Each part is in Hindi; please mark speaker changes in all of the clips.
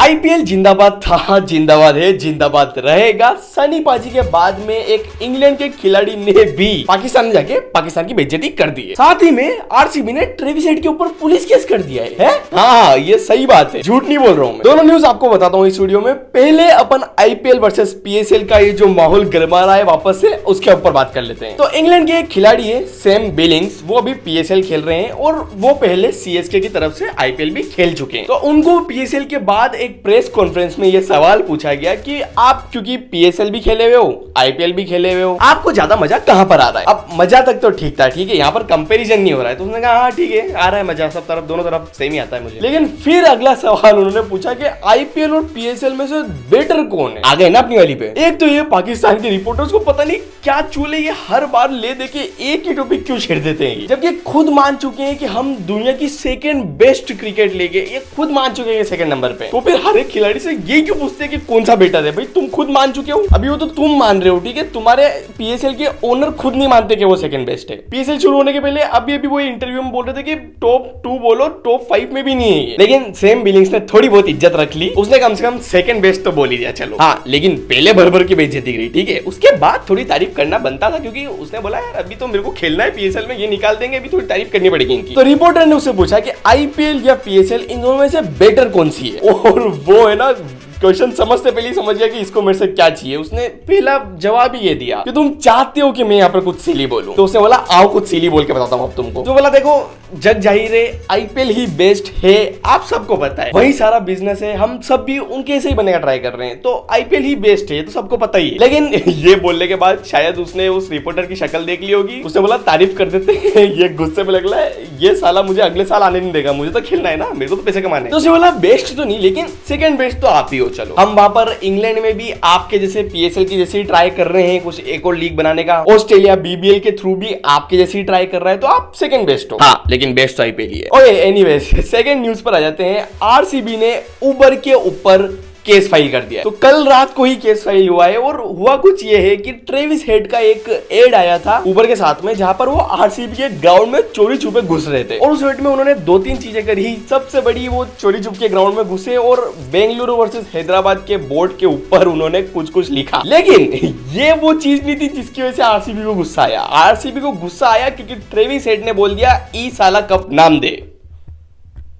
Speaker 1: आईपीएल जिंदाबाद था, जिंदाबाद है, जिंदाबाद रहेगा। सनी पाजी के बाद में एक इंग्लैंड के खिलाड़ी ने भी पाकिस्तान में जाके पाकिस्तान की बेइज्जती कर दी है। साथ ही में आरसीबी ने ट्रेविस हेड के ऊपर पुलिस केस कर दिया है? हाँ, ये सही बात है, झूठ नहीं बोल रहा हूँ मैं। दोनों न्यूज आपको बताता हूँ इस वीडियो में। पहले अपन आईपीएल वर्सेस पीएसएल का ये जो माहौल गर्मा रहा है वापस से, उसके ऊपर बात कर लेते हैं। तो इंग्लैंड के एक खिलाड़ी है सैम बिलिंग्स, वो अभी पीएसएल खेल रहे हैं और वो पहले सीएसके की तरफ से आईपीएल भी खेल चुके हैं। तो उनको पीएसएल के बाद एक प्रेस कॉन्फ्रेंस में ये सवाल पूछा गया कि आप क्योंकि पीएसएल भी खेले हुए हो, आईपीएल भी खेले हुए हो, आपको ज्यादा मजा कहां पर आ रहा है? अब मजा तक तो ठीक था, ठीक है, यहाँ पर कंपैरिजन नहीं हो रहा है। तो उसने कहा हाँ ठीक है, आ रहा है मजा, सब तरफ दोनों तरफ सेम ही आता है मुझे। लेकिन फिर अगला सवाल उन्होंने पूछा कि आईपीएल और पीएसएल में से बेटर कौन है? आ गए ना अपनी वाली पे। एक तो ये पाकिस्तान के रिपोर्टर्स को पता नहीं क्या चूल्हे ये हर बार ले दे के एक ही टॉपिक क्यों छेड़ देते हैं, जबकि खुद मान चुके हैं कि हम दुनिया की सेकंड बेस्ट क्रिकेट लेके, ये खुद मान चुके हैं सेकंड नंबर पे। तो फिर हर एक खिलाड़ी से ये क्यों पूछते हैं कि कौन सा बेटर है? भाई तुम खुद मान चुके हो, अभी वो तो तुम मान रहे हो, ठीक है, तुम्हारे पीएसएल के ओनर खुद नहीं मानते कि वो सेकंड बेस्ट है। पीएसएल शुरू होने के पहले अभी वो इंटरव्यू में बोल रहे थे कि टॉप 2 बोलो, टॉप 5 में भी नहीं है ये। लेकिन सैम बिलिंग्स ने थोड़ी बहुत इज्जत रख ली, उसने कम से कम सेकंड बेस्ट तो बोल ही दिया, चलो। हाँ, लेकिन पहले भर भर की बेइज्जती करी, ठीक है, उसके बाद थोड़ी तारीफ करना बनता था, क्योंकि उसने बोला यार अभी तो मेरे को खेलना है पीएसएल में, ये निकाल देंगे, अभी थोड़ी तारीफ करनी पड़ेगी इनकी। तो रिपोर्टर ने उससे पूछा कि आईपीएल या पीएसएल, इन दोनों में से बेटर कौन सी है? और वो है ना, क्वेश्चन समझते पहले ही समझ गया कि इसको मेरे से क्या चाहिए। उसने पहला जवाब ही ये दिया कि तुम चाहते हो कि मैं यहाँ पर कुछ सिली बोलूं। तो उसने बोला आओ कुछ सिली बोल के बताता हूँ अब तुमको। तो बोला देखो, जग जाहिर है आईपीएल ही बेस्ट है, आप सबको पता है, वही सारा बिजनेस है, हम सब भी उनके से ही बनने का ट्राई कर रहे हैं, तो आईपीएल ही बेस्ट है, तो सबको पता ही है। लेकिन ये बोलने के बाद शायद उसने उस रिपोर्टर की शक्ल देख ली होगी, उसने बोला तारीफ कर देते हैं, ये गुस्से में लग रहा है, ये साला मुझे अगले साल आने नहीं देगा, मुझे तो खेलना है ना, मेरे को तो पैसे कमाने। तो उसने बोला बेस्ट तो नहीं, लेकिन सेकंड बेस्ट तो आप ही हो। चलो, हम वहां पर इंग्लैंड में भी आपके जैसे पीएसएल की जैसे ट्राई कर रहे हैं कुछ एक और लीग बनाने का, ऑस्ट्रेलिया बीबीएल के थ्रू भी आपके जैसी ट्राई कर रहा है, तो आप सेकंड बेस्ट हो। हाँ, लेकिन बेस्ट तो आईपीएल ही है। ओके, एनीवेज, सेकंड न्यूज पर आ जाते हैं। आरसीबी ने उबर के ऊपर केस फाइल कर दिया है। तो कल रात को ही केस फाइल हुआ है और हुआ कुछ ये है कि ट्रेविस हेड का एक एड आया था उबर के साथ में, जहां पर वो आरसीबी के ग्राउंड में चोरी छुपे घुस रहे थे। और उस एड में उन्होंने 2-3 चीजें करी। सबसे बड़ी, वो चोरी छुप के ग्राउंड में घुसे और बेंगलुरु वर्सेस हैदराबाद के बोर्ड के ऊपर उन्होंने कुछ लिखा। लेकिन ये वो चीज नहीं थी जिसकी वजह से आरसीबी को गुस्सा आया। आरसीबी को गुस्सा आया क्योंकि ट्रेविस हेड ने बोल दिया ई साला कप नाम दे।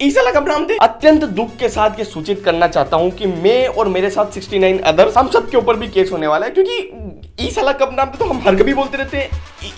Speaker 1: ईसाला कब नाम थे। अत्यंत दुख के साथ ये सूचित करना चाहता हूं कि मैं और मेरे साथ 69 अदर्स, हम सब के ऊपर भी केस होने वाला है, क्योंकि ईसाला कब नाम थे तो हम हर कभी बोलते रहते हैं,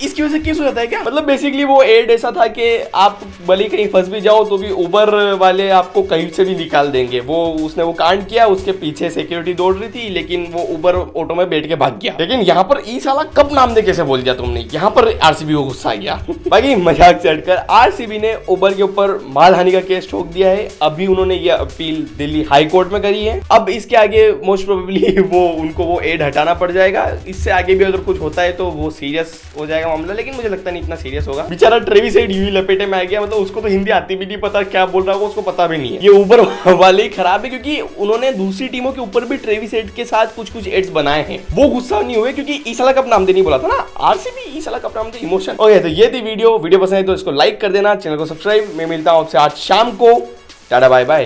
Speaker 1: इसकी वजह से केस हो जाता है क्या? मतलब बेसिकली वो एड ऐसा था कि आप भले कहीं फंस भी जाओ तो भी उबर वाले आपको कहीं से भी निकाल देंगे। वो उसने वो कांड किया, उसके पीछे सिक्योरिटी दौड़ रही थी, लेकिन वो उबर ऑटो में बैठ के भाग गया। लेकिन यहाँ पर ईसाला कब नाम दे कैसे बोल दिया तुमने, यहाँ पर आरसीबी को गुस्सा आ गया। बाकी मजाक से हटकर आरसीबी ने उबर के ऊपर मालहानि का केस ठोक दिया है। अभी उन्होंने ये अपील दिल्ली हाई कोर्ट में करी है। अब इसके आगे मोस्ट प्रोबेबली उनको वो एड हटाना पड़ जाएगा। इससे आगे भी अगर कुछ होता है तो वो सीरियस हो जाएगा मामला, लेकिन मुझे लगता नहीं इतना सीरियस होगा। बेचारा ट्रेविस हेड यूं लपेटे में आ गया, मतलब उसको तो हिंदी आती भी नहीं, पता क्या बोल रहा होगा उसको पता भी नहीं है। ये उबर वाले ही खराब है, क्योंकि उन्होंने दूसरी टीमों के ऊपर भी ट्रेविस हेड के साथ कुछ एड्स बनाए हैं। वो गुस्सा नहीं हुए क्योंकि ईसाला कप नाम दे नहीं बोला था ना, आरसीबी ईसाला कप नाम दे इमोशन। ओके, तो ये थी वीडियो पसंद है तो इसको लाइक कर देना, चैनल को सब्सक्राइब। मैं मिलता हूं आपसे आज शाम को। Tata, bye bye.